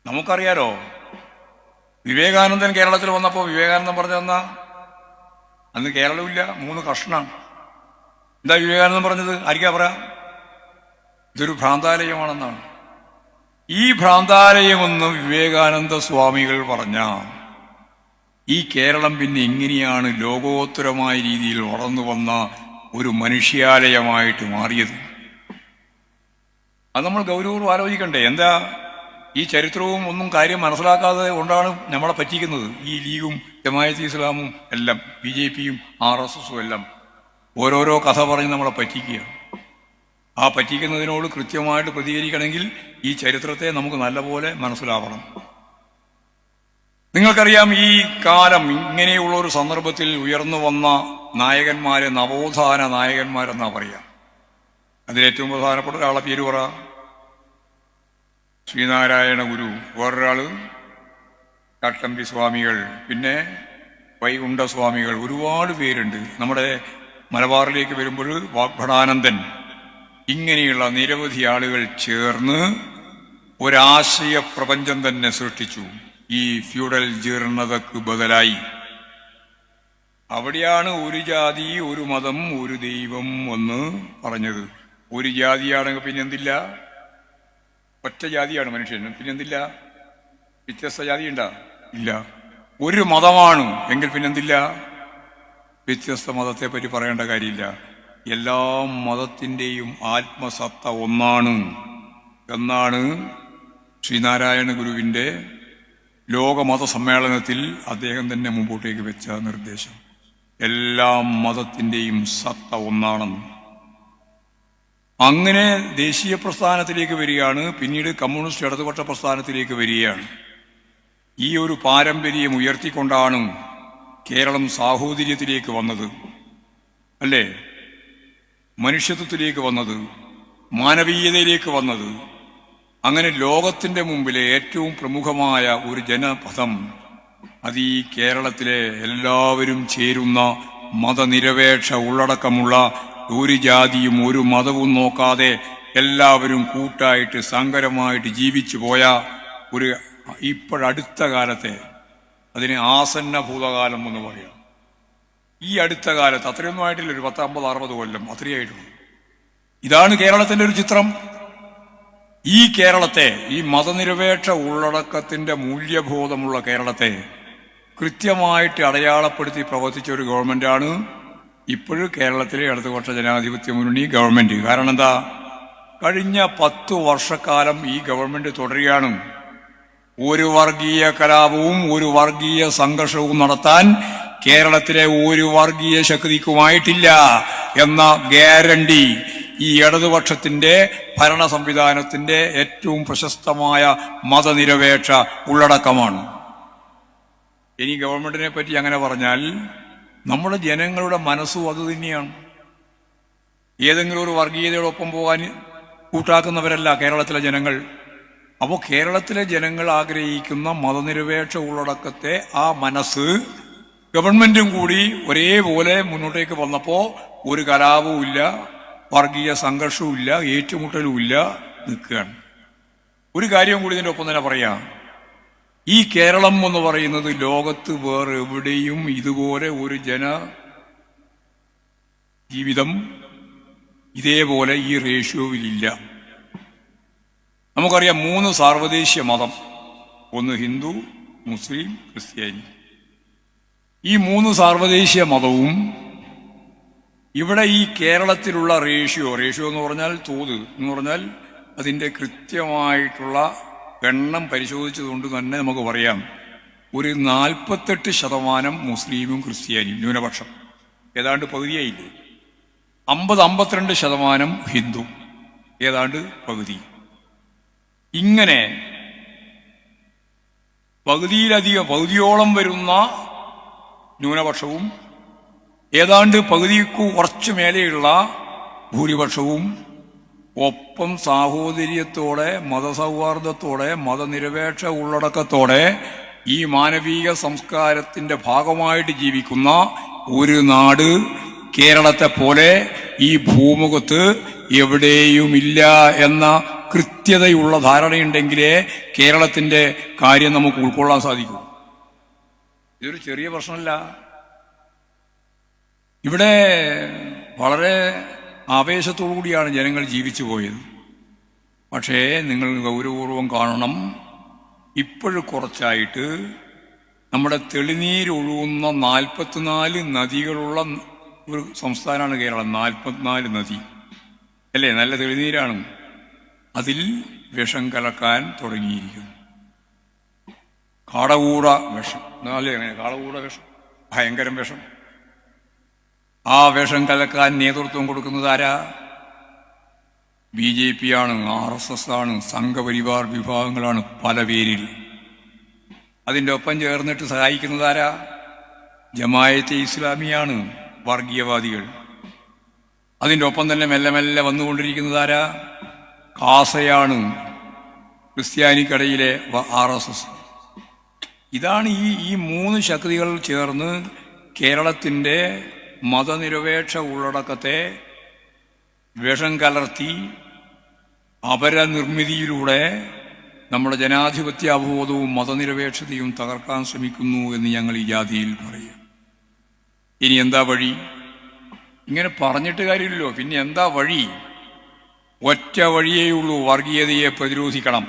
നമുക്കറിയാലോ, വിവേകാനന്ദൻ കേരളത്തിൽ വന്നപ്പോൾ വിവേകാനന്ദൻ പറഞ്ഞതെന്നാ? അന്ന് കേരളമില്ല, 3 കഷ്ണാണ്. എന്താ വിവേകാനന്ദൻ പറഞ്ഞത്? ആയിരിക്കാ പറയാം, ഇതൊരു ഭ്രാന്താലയമാണെന്നാണ്. ഈ ഭ്രാന്താലയമെന്ന് വിവേകാനന്ദ സ്വാമികൾ പറഞ്ഞ ഈ കേരളം പിന്നെ എങ്ങനെയാണ് ലോകോത്തരമായ രീതിയിൽ വളർന്നു വന്ന ഒരു മനുഷ്യാലയമായിട്ട് മാറിയത്? അത് നമ്മൾ ഗൗരവം ആലോചിക്കണ്ടേ? എന്താ ഈ ചരിത്രവും ഒന്നും കാര്യം മനസ്സിലാക്കാതെ കൊണ്ടാണ് നമ്മളെ പറ്റിക്കുന്നത്. ഈ ലീഗും ജമാഅത്തെ ഇസ്ലാമും എല്ലാം, BJPയും RSSും എല്ലാം ഓരോരോ കഥ പറഞ്ഞ് നമ്മളെ പറ്റിക്കുകയാണ്. ആ പറ്റിക്കുന്നതിനോട് കൃത്യമായിട്ട് പ്രതികരിക്കണമെങ്കിൽ ഈ ചരിത്രത്തെ നമുക്ക് നല്ലപോലെ മനസ്സിലാവണം. നിങ്ങൾക്കറിയാം, ഈ കാലം ഇങ്ങനെയുള്ള ഒരു സന്ദർഭത്തിൽ ഉയർന്നു വന്ന നായകന്മാരെ നവോത്ഥാന നായകന്മാരെന്നാ പറയാം. അതിലേറ്റവും പ്രധാനപ്പെട്ട ഒരാളെ പേര് പറ. ശ്രീനാരായണ ഗുരു, വേറൊരാള് ചട്ടമ്പി സ്വാമികൾ, പിന്നെ വൈകുണ്ഠ സ്വാമികൾ, ഒരുപാട് പേരുണ്ട്. നമ്മുടെ മലബാറിലേക്ക് വരുമ്പോൾ വാഗ്ഭടാനന്ദൻ, ഇങ്ങനെയുള്ള നിരവധി ആളുകൾ ചേർന്ന് ഒരാശയ പ്രപഞ്ചം തന്നെ സൃഷ്ടിച്ചു. ഈ ഫ്യൂഡൽ ജീർണതക്ക് ബദലായി അവിടെയാണ് ഒരു ജാതി, ഒരു മതം, ഒരു ദൈവം എന്ന് പറഞ്ഞത്. ഒരു ജാതിയാണെങ്കിൽ പിന്നെന്തില്ല? ഒറ്റ ജാതിയാണ് മനുഷ്യൻ, പിന്നെന്തില്ല? വ്യത്യസ്ത ജാതി ഉണ്ടാ? ഇല്ല. ഒരു മതമാണ് എങ്കിൽ പിന്നെന്തില്ല? വ്യത്യസ്ത മതത്തെ പറ്റി പറയേണ്ട കാര്യമില്ല. എല്ലാ മതത്തിന്റെയും ആത്മസത്ത ഒന്നാണ് എന്നാണ് ശ്രീനാരായണ ഗുരുവിന്റെ ലോകമത സമ്മേളനത്തിൽ അദ്ദേഹം തന്നെ മുമ്പോട്ടേക്ക് വെച്ച നിർദ്ദേശം. എല്ലാ മതത്തിന്റെയും സത്ത ഒന്നാണെന്ന്. അങ്ങനെ ദേശീയ പ്രസ്ഥാനത്തിലേക്ക് വരികയാണ്, പിന്നീട് കമ്മ്യൂണിസ്റ്റ് ഇടതുപക്ഷ പ്രസ്ഥാനത്തിലേക്ക് വരികയാണ്. ഈ ഒരു പാരമ്പര്യം ഉയർത്തിക്കൊണ്ടാണ് കേരളം സാഹോദര്യത്തിലേക്ക് വന്നത്, അല്ലേ? മനുഷ്യത്വത്തിലേക്ക് വന്നത്, മാനവീയതയിലേക്ക് വന്നത്. അങ്ങനെ ലോകത്തിന്റെ മുമ്പിലെ ഏറ്റവും പ്രമുഖമായ ഒരു ജനപദം അത് ഈ കേരളത്തിലെ എല്ലാവരും ചേരുന്ന മതനിരപേക്ഷ ഉള്ളടക്കമുള്ള, ഒരു ജാതിയും ഒരു മതവും നോക്കാതെ എല്ലാവരും കൂട്ടായിട്ട് സങ്കരമായിട്ട് ജീവിച്ചു പോയ ഒരു ഇപ്പോഴടുത്ത കാലത്തെ, അതിന് ആസന്ന ഭൂതകാലം എന്ന് പറയാം. ഈ അടുത്ത കാലത്ത്, അത്രയൊന്നും ആയിട്ടില്ല, ഒരു 10, 50, 60 കൊല്ലം അത്രയായിട്ടുള്ളൂ. ഇതാണ് കേരളത്തിന്റെ ഒരു ചിത്രം. ഈ കേരളത്തെ, ഈ മതനിരപേക്ഷ ഉള്ളടക്കത്തിന്റെ മൂല്യബോധമുള്ള കേരളത്തെ കൃത്യമായിട്ട് അടയാളപ്പെടുത്തി പ്രവർത്തിച്ച ഒരു ഗവൺമെന്റാണ് ഇപ്പോഴും കേരളത്തിലെ ഇടതുപക്ഷ ജനാധിപത്യ മുന്നണി ഗവൺമെന്റ്. കാരണം എന്താ? കഴിഞ്ഞ 10 വർഷക്കാലം ഈ ഗവൺമെന്റ് തുടരുകയാണ്. ഒരു വർഗീയ കലാപവും ഒരു വർഗീയ സംഘർഷവും നടത്താൻ കേരളത്തിലെ ഒരു വർഗീയ ശക്തിക്കുമായിട്ടില്ല എന്ന ഗ്യാരണ്ടി ഈ ഇടതുപക്ഷത്തിന്റെ ഭരണ സംവിധാനത്തിന്റെ ഏറ്റവും പ്രശസ്തമായ മതനിരപേക്ഷ ഉള്ളടക്കമാണ്. ഇനി ഗവൺമെന്റിനെ പറ്റി അങ്ങനെ പറഞ്ഞാൽ നമ്മുടെ ജനങ്ങളുടെ മനസ്സും അത് തന്നെയാണ്. ഏതെങ്കിലും ഒരു വർഗീയതയോടൊപ്പം പോകാൻ കൂട്ടാക്കുന്നവരല്ല കേരളത്തിലെ ജനങ്ങൾ. അപ്പോൾ കേരളത്തിലെ ജനങ്ങൾ ആഗ്രഹിക്കുന്ന മതനിരപേക്ഷ ഉള്ളടക്കത്തെ ആ മനസ്സ് ഗവൺമെന്റും കൂടി ഒരേപോലെ മുന്നോട്ടേക്ക് വന്നപ്പോൾ ഒരു കലാപവും ഇല്ല, വർഗീയ സംഘർഷവും ഇല്ല, ഏറ്റുമുട്ടലും ഇല്ല, നിൽക്കുകയാണ്. ഒരു കാര്യം കൂടി ഇതിന്റെ ഒപ്പം തന്നെ പറയാം. ഈ കേരളം എന്ന് പറയുന്നത് ലോകത്ത് വേറെ എവിടെയും ഇതുപോലെ ഒരു ജീവിതം ഇതേപോലെ ഈ റേഷ്യോയിലില്ല. നമുക്കറിയാം 3 സാർവദേശീയ മതം, ഒന്ന് ഹിന്ദു, മുസ്ലിം, ക്രിസ്ത്യാനി. ഈ 3 സാർവദേശീയ മതവും ഇവിടെ ഈ കേരളത്തിലുള്ള റേഷ്യോ എന്ന് പറഞ്ഞാൽ തോത് എന്ന് പറഞ്ഞാൽ അതിന്റെ കൃത്യമായിട്ടുള്ള എണ്ണം പരിശോധിച്ചതുകൊണ്ട് തന്നെ നമുക്ക് പറയാം, ഒരു 48% മുസ്ലിമും ക്രിസ്ത്യാനിയും ന്യൂനപക്ഷം, ഏതാണ്ട് പകുതിയായില്ലേ. 50-52% ഹിന്ദു, ഏതാണ്ട് പകുതി. ഇങ്ങനെ പകുതിയോളം വരുന്ന ന്യൂനപക്ഷവും ഏതാണ്ട് പകുതിക്ക് കുറച്ചു മേലെയുള്ള ഭൂരിപക്ഷവും ഒപ്പം സാഹോദര്യത്തോടെ, മതസൗഹാർദ്ദത്തോടെ, മതനിരപേക്ഷ ഉള്ളടക്കത്തോടെ ഈ മാനവിക സംസ്കാരത്തിന്റെ ഭാഗമായിട്ട് ജീവിക്കുന്ന ഒരു നാട് കേരളത്തെ പോലെ ഈ ഭൂമുഖത്ത് എവിടെയുമില്ല എന്ന കൃത്യതയുള്ള ധാരണയുണ്ടെങ്കിലേ കേരളത്തിന്റെ കാര്യം നമുക്ക് ഉൾക്കൊള്ളാൻ സാധിക്കൂ. ഇതൊരു ചെറിയ പ്രശ്നമല്ല. ഇവിടെ വളരെ ആവേശത്തോടു കൂടിയാണ് ജനങ്ങൾ ജീവിച്ചു പോയത്. പക്ഷേ നിങ്ങൾ ഗൗരവപൂർവം കാണണം, ഇപ്പോഴും കുറച്ചായിട്ട് നമ്മുടെ തെളിനീരൊഴുകുന്ന 44 നദികളുള്ള ഒരു സംസ്ഥാനമാണ് കേരളം. 44 നദി അല്ലേ? നല്ല തെളിനീരാണ്. അതിൽ വിഷം കലക്കാൻ തുടങ്ങിയിരിക്കുന്നു. കാടകൂട വിഷം അല്ലേ? അങ്ങനെ കാടകൂട വിഷം, ഭയങ്കരം വിഷം. ആ വിഷം കലക്കാൻ നേതൃത്വം കൊടുക്കുന്നത് ആരാ? BJP ആണ്, RSS ആണ്, സംഘപരിവാർ വിഭാഗങ്ങളാണ് പല പേരിൽ. അതിൻ്റെ ഒപ്പം ചേർന്നിട്ട് സഹായിക്കുന്നത് ആരാ? ജമായത്തെ ഇസ്ലാമിയാണ്, വർഗീയവാദികൾ. അതിൻ്റെ ഒപ്പം തന്നെ മെല്ലെ മെല്ലെ വന്നുകൊണ്ടിരിക്കുന്നത് ആരാ? കാസയാണ്, ക്രിസ്ത്യാനിക്കടയിലെ RSS. ഇതാണ് ഈ 3 ശക്തികൾ ചേർന്ന് കേരളത്തിൻ്റെ മതനിരപേക്ഷ ഉള്ളടക്കത്തെ വിഷം കലർത്തി അപരനിർമ്മിതിയിലൂടെ നമ്മുടെ ജനാധിപത്യ അവബോധവും മതനിരപേക്ഷതയും തകർക്കാൻ ശ്രമിക്കുന്നു എന്ന് ഞങ്ങൾ ഈ ജാതിയിൽ പറയും. ഇനി എന്താ വഴി? ഇങ്ങനെ പറഞ്ഞിട്ട് കാര്യമില്ലല്ലോ. പിന്നെ എന്താ വഴി? ഒറ്റ വഴിയേ ഉള്ളൂ: വർഗീയതയെ പ്രതിരോധിക്കണം.